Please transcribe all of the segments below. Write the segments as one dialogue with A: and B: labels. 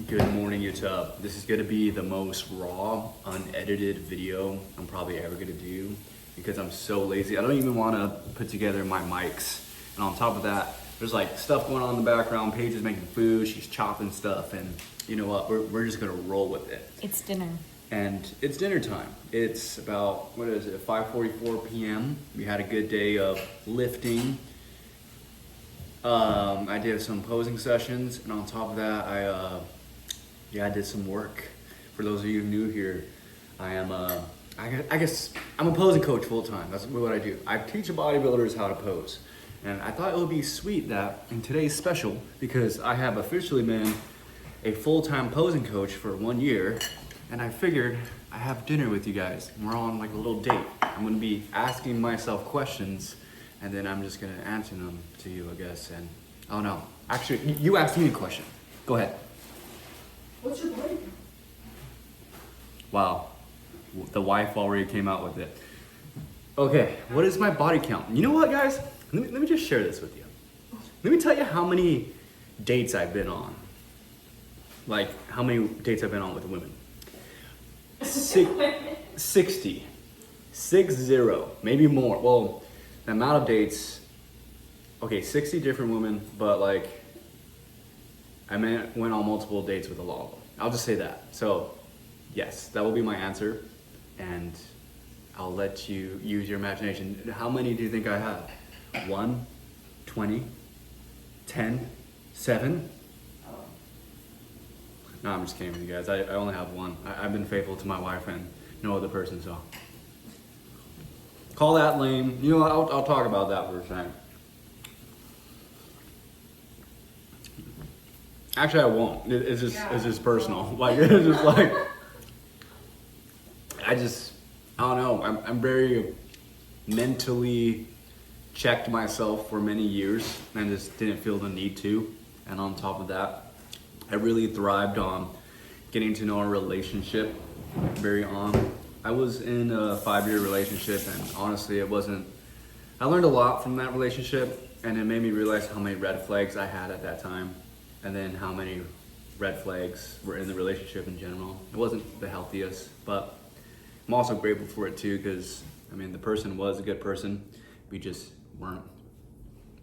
A: Good morning, YouTube. This is gonna be the most raw, unedited video I'm probably ever gonna do because I'm so lazy. I don't even wanna put together my mics. And on top of that, there's like stuff going on in the background. Paige is making food, she's chopping stuff, and you know what? We're just gonna roll with it.
B: It's dinner.
A: And it's dinner time. It's about, 5:44 p.m. We had a good day of lifting. I did some posing sessions, and on top of that, I did some work. For those of you new here, I guess I'm a posing coach full time. That's what I do. I teach bodybuilders how to pose. And I thought it would be sweet that in today's special, because I have officially been a full-time posing coach for 1 year, and I figured I have dinner with you guys. And we're on like a little date. I'm gonna be asking myself questions, and then I'm just gonna answer them to you, I guess. And oh no, actually, you asked me a question. Go ahead.
C: What's your body count?
A: Wow, the wife already came out with it. Okay, what is my body count? You know what, guys? Let me just share this with you. Let me tell you how many dates I've been on. Like, how many dates I've been on with women. 60. 60, maybe more. Well, the amount of dates, okay, 60 different women, but like, went on multiple dates with a lot of them. I'll just say that. So, yes, that will be my answer, and I'll let you use your imagination. How many do you think I have? 1, 20, 10, 7? No, I'm just kidding with you guys. I only have one. I've been faithful to my wife and no other person, so. Call that lame. You know what, I'll talk about that for a second. Actually, I won't. It's just personal. Like, it's just like, I don't know. I'm very mentally checked myself for many years and just didn't feel the need to. And on top of that, I really thrived on getting to know a relationship very on. I was in a 5-year relationship, and honestly, I learned a lot from that relationship, and it made me realize how many red flags I had at that time, and then how many red flags were in the relationship in general. It wasn't the healthiest, but I'm also grateful for it too, because I mean, the person was a good person. We just weren't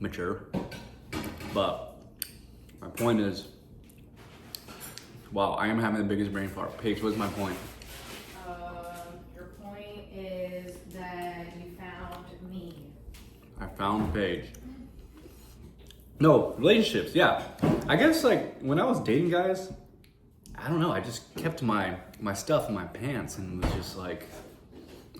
A: mature. But my point is, wow, I am having the biggest brain fart. Paige, what's my point?
C: Your point is that you found me.
A: I found Paige. No, relationships, yeah. I guess like when I was dating guys, I don't know, I just kept my stuff in my pants and was just like,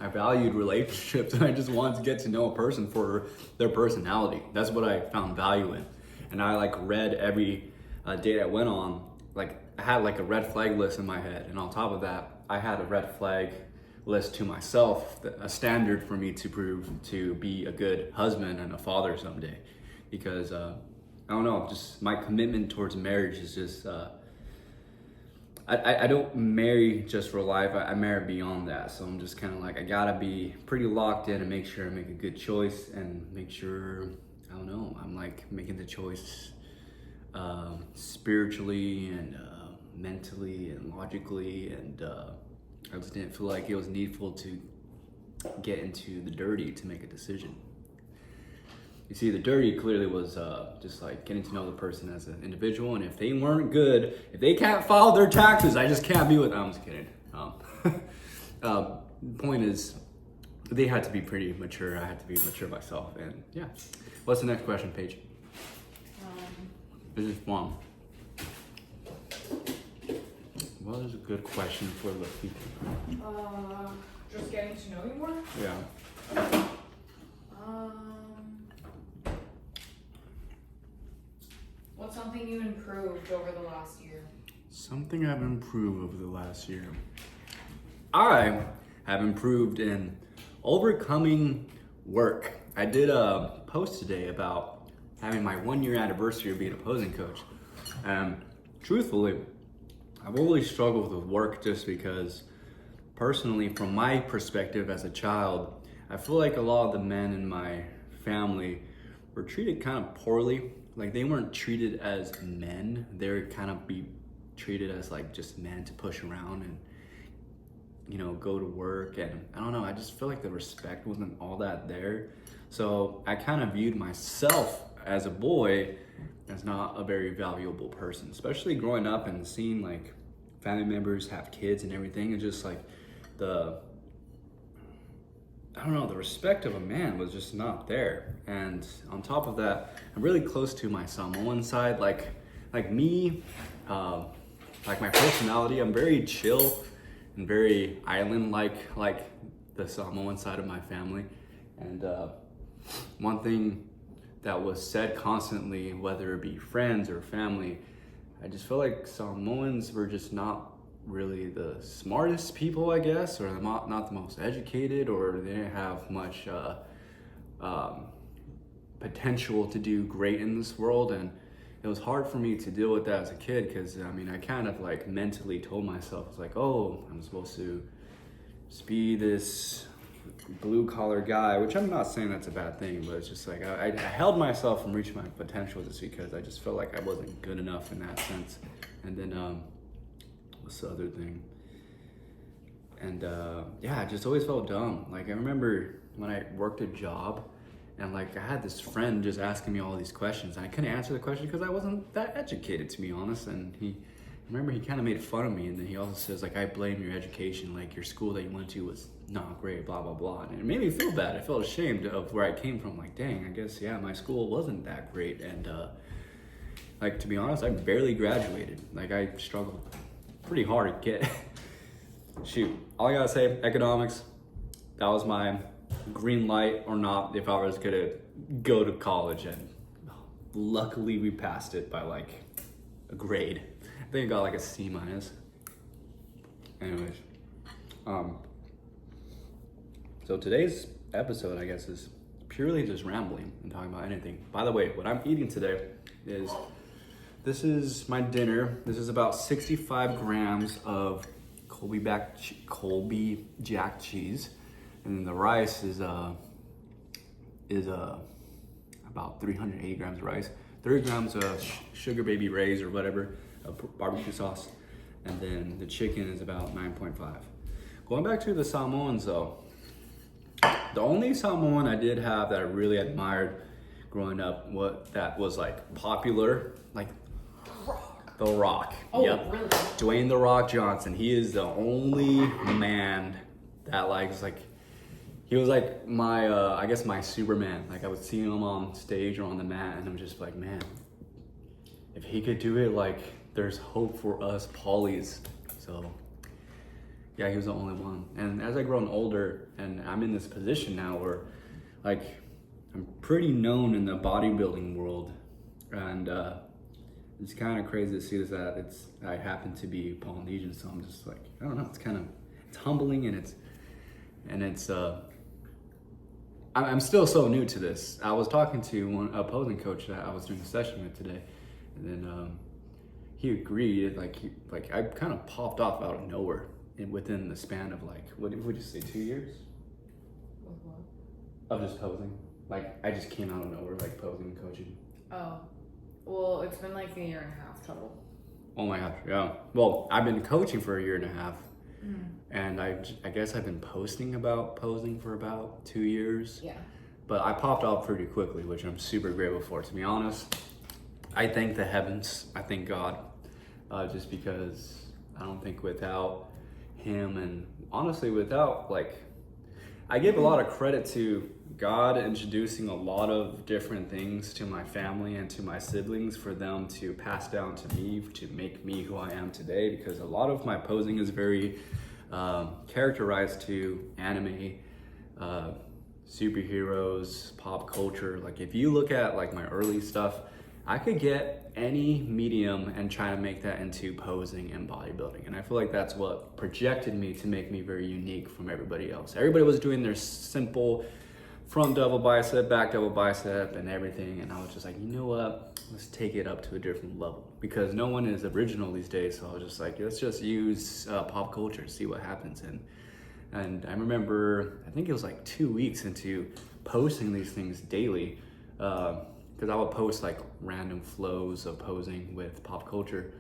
A: I valued relationships and I just wanted to get to know a person for their personality. That's what I found value in. And I like read every date I went on, like I had like a red flag list in my head. And on top of that, I had a red flag list to myself, a standard for me to prove to be a good husband and a father someday. Because I don't know, just my commitment towards marriage is just, I don't marry just for life, I marry beyond that. So I'm just kind of like, I gotta be pretty locked in and make sure I make a good choice and make sure, I don't know, I'm like making the choice spiritually and mentally and logically, and I just didn't feel like it was needful to get into the dirty to make a decision. You see, the dirty clearly was just like getting to know the person as an individual, and if they weren't good, if they can't file their taxes, I just can't be with them. I'm just kidding. Point is, they had to be pretty mature. I had to be mature myself, and yeah. What's the next question, Paige? This is fun. What is a good question for the people?
C: Just getting to know you more?
A: Yeah.
C: What's something you improved over the last year?
A: Something I've improved over the last year. I have improved in overcoming work. I did a post today about having my 1-year anniversary of being a posing coach. And truthfully, I've always struggled with work just because personally, from my perspective as a child, I feel like a lot of the men in my family were treated kind of poorly. Like they weren't treated as men. They were kind of treated as like just men to push around and, you know, go to work. And I don't know, I just feel like the respect wasn't all that there. So I kind of viewed myself as a boy as not a very valuable person, especially growing up and seeing like family members have kids and everything. It's just like the respect of a man was just not there. And on top of that, I'm really close to my Samoan side. Like me, like my personality, I'm very chill and very island-like the Samoan side of my family. And one thing that was said constantly, whether it be friends or family, I just feel like Samoans were just not really the smartest people, I guess, or not the most educated, or they didn't have much potential to do great in this world. And it was hard for me to deal with that as a kid, because I mean, I kind of like mentally told myself, it's like, oh, I'm supposed to just be this blue collar guy, which I'm not saying that's a bad thing, but it's just like I held myself from reaching my potential just because I just felt like I wasn't good enough in that sense. And then what's the other thing? And yeah, I just always felt dumb. Like I remember when I worked a job, and like I had this friend just asking me all these questions, and I couldn't answer the question because I wasn't that educated, to be honest. And I remember he kind of made fun of me, and then he also says like, I blame your education, like your school that you went to was not great, blah blah blah. And it made me feel bad. I felt ashamed of where I came from. Like, dang, I guess yeah, my school wasn't that great. And like, to be honest, I barely graduated. Like I struggled pretty hard to get. Shoot, all I gotta say, economics, that was my green light or not if I was gonna go to college. And luckily we passed it by like a grade. I think I got like a C minus. Anyways, so today's episode, I guess, is purely just rambling and talking about anything. By the way, what I'm eating today is, this is my dinner. This is about 65 grams of Colby Jack cheese, and then the rice is about 380 grams of rice, 30 grams of sugar baby Ray's or whatever, barbecue sauce, and then the chicken is about 9.5. Going back to the Samoans though, the only Samoan I did have that I really admired growing up, that was like popular, like The Rock.
C: Oh,
A: yep.
C: really?
A: Dwayne The Rock Johnson. He is the only man that he was like my, I guess my Superman. Like I would see him on stage or on the mat, and I'm just like, man, if he could do it, like there's hope for us Pollies. So yeah, he was the only one. And as I've grown older and I'm in this position now where like I'm pretty known in the bodybuilding world, and it's kind of crazy to see that I happen to be Polynesian. So I'm just like, I don't know, it's humbling, and it's I'm still so new to this. I was talking to one opposing coach that I was doing a session with today, and then he agreed. Like I kind of popped off out of nowhere within the span of like, what would you say, 2 years?
C: With what?
A: Of just posing. Like I just came out of nowhere, like posing and coaching.
C: Oh. Well, it's been like a year and a half total.
A: Oh my gosh, yeah. Well, I've been coaching for a year and a half.
C: Mm.
A: And I guess I've been posting about posing for about 2 years.
C: Yeah.
A: But I popped off pretty quickly, which I'm super grateful for. To be honest, I thank the heavens. I thank God, just because I don't think without him, and honestly without I give a lot of credit to God introducing a lot of different things to my family and to my siblings for them to pass down to me to make me who I am today, because a lot of my posing is very characterized to anime, superheroes, pop culture. Like if you look at like my early stuff, I could get any medium and try to make that into posing and bodybuilding. And I feel like that's what projected me to make me very unique from everybody else. Everybody was doing their simple front double bicep, back double bicep and everything. And I was just like, you know what? Let's take it up to a different level, because no one is original these days. So I was just like, let's just use pop culture, see what happens. And I remember, I think it was like 2 weeks into posting these things daily, because I would post like random flows of posing with pop culture.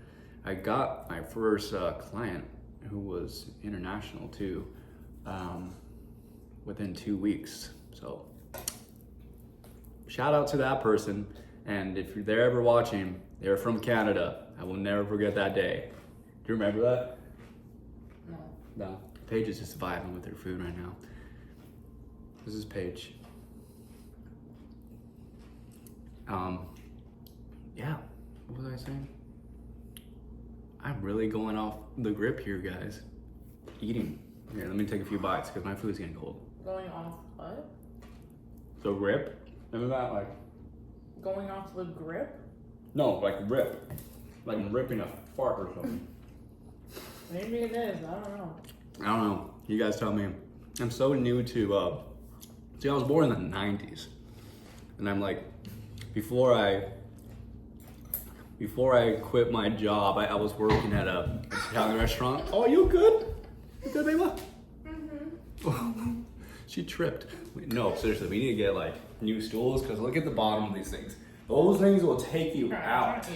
A: I got my first client who was international too, within 2 weeks. So shout out to that person. And if they're ever watching, they're from Canada. I will never forget that day. Do you remember that?
C: No.
A: No. Paige is just vibing with her food right now. This is Paige. Yeah, what was I saying? I'm really going off the grip here, guys. Eating. Here, let me take a few bites because my food's getting cold.
C: Going off what?
A: The grip? Remember that? Like,
C: Going off the grip?
A: no, like rip. Like I'm ripping a fart or something.
C: Maybe it is. I don't know.
A: I don't know. You guys tell me. I'm so new to, see, I was born in the 90s. And I'm like, before I quit my job, I was working at a Italian restaurant. Oh, you good? You good, baby? Mm-hmm. She tripped. Wait, no, seriously, we need to get like new stools because look at the bottom of these things. Those things will take you out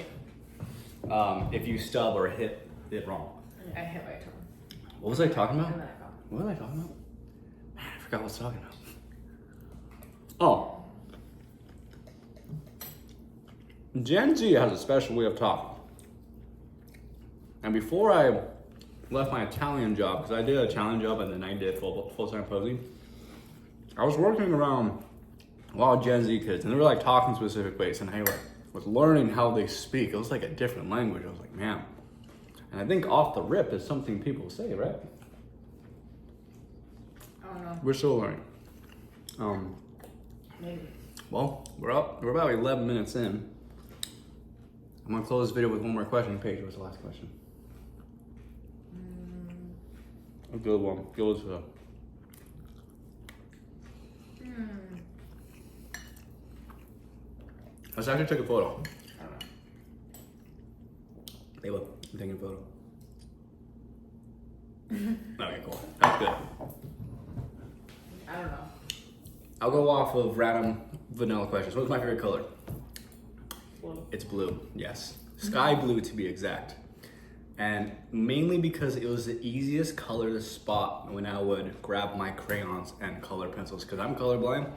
A: if you stub or hit it wrong.
C: I hit my tongue.
A: What was I talking about?
C: And then I got
A: What was I talking about? Man, I forgot what I was talking about. Oh. Gen Z has a special way of talking. And before I left my Italian job, because I did a Italian job and then I did full-time posing, I was working around a lot of Gen Z kids and they were like talking specific ways and I was learning how they speak. It was like a different language. I was like, man. And I think off the rip is something people say, right?
C: I don't know.
A: We're still learning.
C: Maybe.
A: Well, we're about 11 minutes in. I'm gonna close this video with one more question. Paige, what's the last question? A good one. Goes Let's actually take a photo.
C: I don't know.
A: Hey, look, I'm taking a photo. Okay, cool. That's good.
C: I don't know.
A: I'll go off of random vanilla questions. What's my favorite color?
C: Blue.
A: It's blue, yes. Sky blue to be exact. And mainly because it was the easiest color to spot when I would grab my crayons and color pencils because I'm colorblind.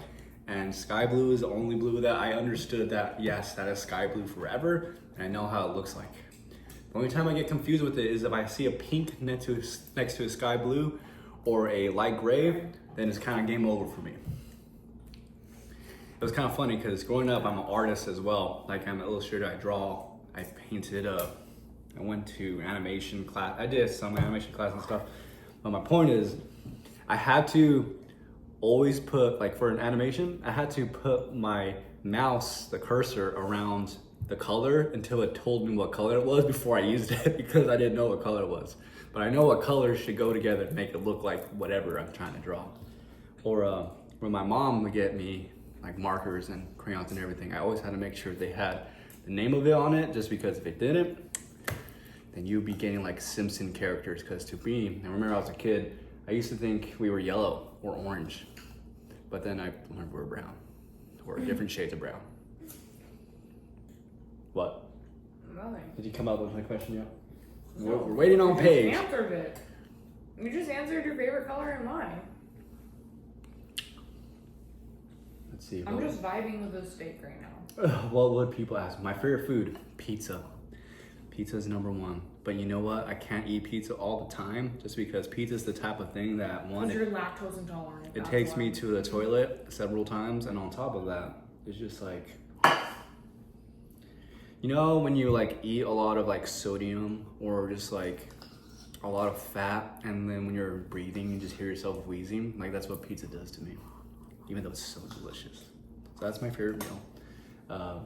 A: And sky blue is the only blue that I understood that, yes, that is sky blue forever. And I know how it looks like. The only time I get confused with it is if I see a pink next to a sky blue or a light gray, then it's kind of game over for me. It was kind of funny because growing up, I'm an artist as well. Like I'm an illustrator, I draw, I painted, I went to animation class. I did some animation class and stuff. But my point is, I had to always put, like for an animation, I had to put my mouse, the cursor around the color until it told me what color it was before I used it because I didn't know what color it was. But I know what colors should go together to make it look like whatever I'm trying to draw. Or when my mom would get me like markers and crayons and everything, I always had to make sure they had the name of it on it, just because if it didn't, then you'd be getting like Simpson characters. Because to me, I remember I was a kid, I used to think we were yellow or orange, but then I learned we were brown, or different shades of brown. What?
C: Nothing.
A: Did you come up with my question yet?
C: No.
A: We're waiting on Paige.
C: You just answered it. You just answered your favorite color and mine.
A: Let's see.
C: I'm just vibing with this steak right now.
A: What would people ask? My favorite food, pizza. Pizza is number one. But you know what? I can't eat pizza all the time just because pizza is the type of thing that
C: Because you're lactose intolerant.
A: it
C: that's
A: takes
C: why.
A: me to the toilet several times, and on top of that, it's just like, you know, when you like eat a lot of like sodium or just like a lot of fat, and then when you're breathing, you just hear yourself wheezing. Like that's what pizza does to me, even though it's so delicious. So that's my favorite meal.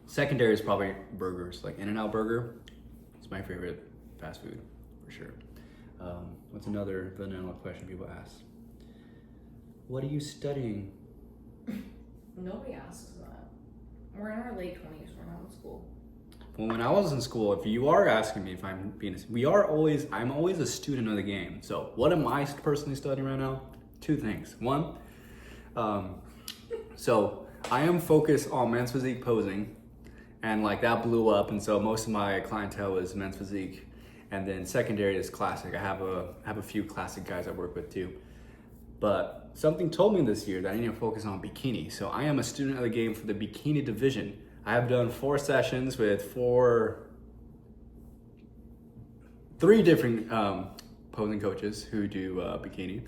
A: Secondary is probably burgers, like In-N-Out Burger. It's my favorite fast food, for sure. What's another vanilla question people ask? What are you studying?
C: Nobody asks that. We're in our late 20s. We're not in school.
A: Well, when I was in school, if you are asking me if I'm being, I'm always a student of the game. So what am I personally studying right now? Two things. One, so I am focused on men's physique posing, and like that blew up, and so most of my clientele is men's physique, and then secondary is classic. I have a few classic guys I work with too. But something told me this year that I need to focus on bikini. So I am a student of the game for the bikini division. I have done 4 sessions with 3 different posing coaches who do bikini.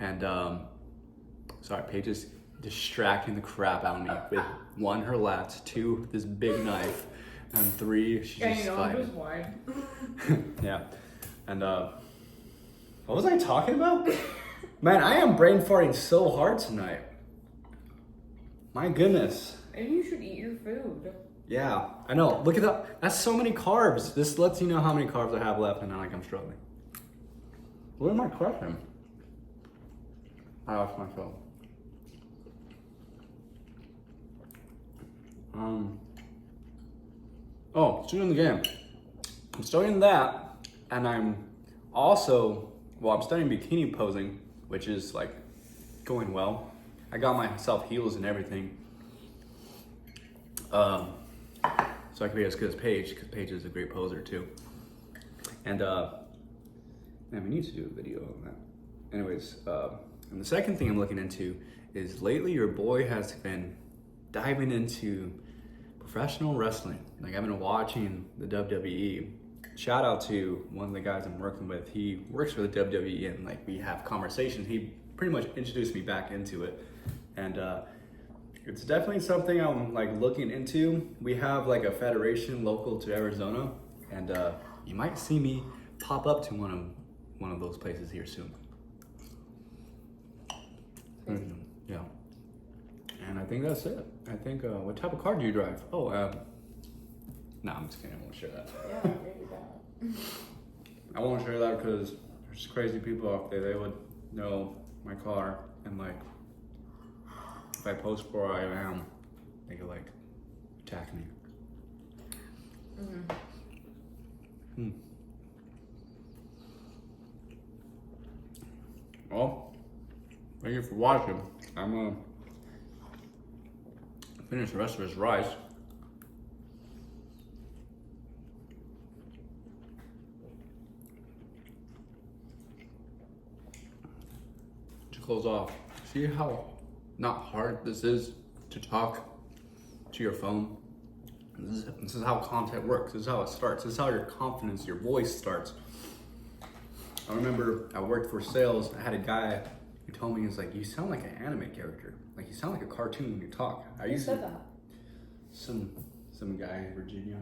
A: And sorry, Paige is distracting the crap out of me with 1, her lats, 2, this big knife, and 3, she's just fighting.
C: Just wide.
A: Yeah. And what was I talking about? Man, I am brain farting so hard tonight. My goodness.
C: Maybe you should eat your food.
A: Yeah, I know. Look at that. That's so many carbs. This lets you know how many carbs I have left, and not like I'm struggling. What am I crushing? I lost myself. Oh, student of the game. I'm studying that, and I'm also, I'm studying bikini posing, which is like going well. I got myself heels and everything. So I can be as good as Paige, because Paige is a great poser too. And man, we need to do a video on that. Anyways, and the second thing I'm looking into is lately your boy has been diving into professional wrestling. Like I've been watching the WWE. Shout out to one of the guys I'm working with. He works for the WWE, and like we have conversations. He pretty much introduced me back into it, and it's definitely something I'm like looking into. We have like a federation local to Arizona, and you might see me pop up to one of those places here soon. Yeah, and I think that's it. I think what type of car do you drive? Oh, no, I'm just kidding. I won't share that.
C: Yeah, maybe that.
A: I won't share that because there's crazy people out there. They would know my car, and like if I post where I am, they could like attack me. Well, thank you for watching. I'm gonna finish the rest of this rice. To close off, see how not hard this is to talk to your phone? This is how content works. This is how it starts. This is how your confidence, your voice starts. I remember I worked for sales. I had a guy who told me, he's like, you sound like an anime character. Like you sound like a cartoon when you talk.
C: Who said that?
A: Some guy in Virginia.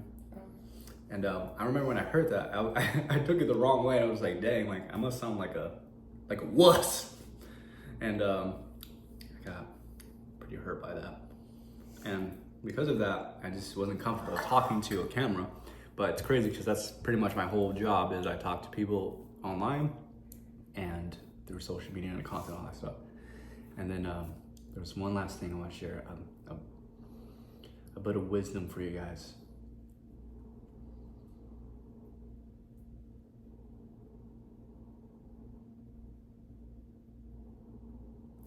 A: And I remember when I heard that, I took it the wrong way. I was like, dang, like I must sound like a wuss. And I got pretty hurt by that. And because of that, I just wasn't comfortable talking to a camera. But it's crazy because that's pretty much my whole job is I talk to people online and through social media and content, all that stuff. And then there's one last thing I want to share, a bit of wisdom for you guys.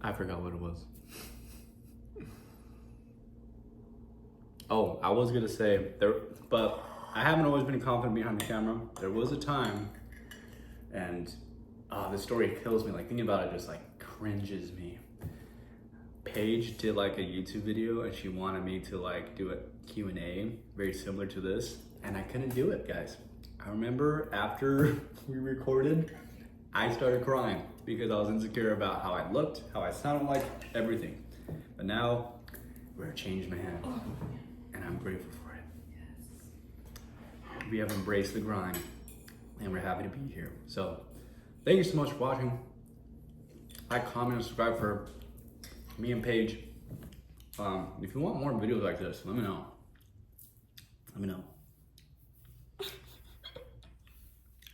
A: I forgot what it was. Oh, I was gonna say but I haven't always been confident behind the camera. There was a time, and this story kills me. Like thinking about it just like cringes me. Paige did like a YouTube video, and she wanted me to like do a Q&A very similar to this, and I couldn't do it, guys. I remember after we recorded, I started crying because I was insecure about how I looked, how I sounded, like everything. But now we're a changed man, and I'm grateful for it. Yes. We have embraced the grind, and we're happy to be here. So thank you so much for watching. Like, comment, and subscribe for me and Paige. If you want more videos like this, let me know. Let me know.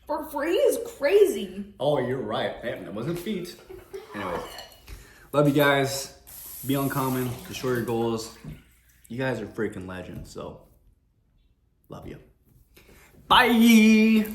C: For free is crazy.
A: Oh, you're right. It wasn't feet. Anyways, love you guys. Be uncommon. Destroy your goals. You guys are freaking legends. So, love you. Bye.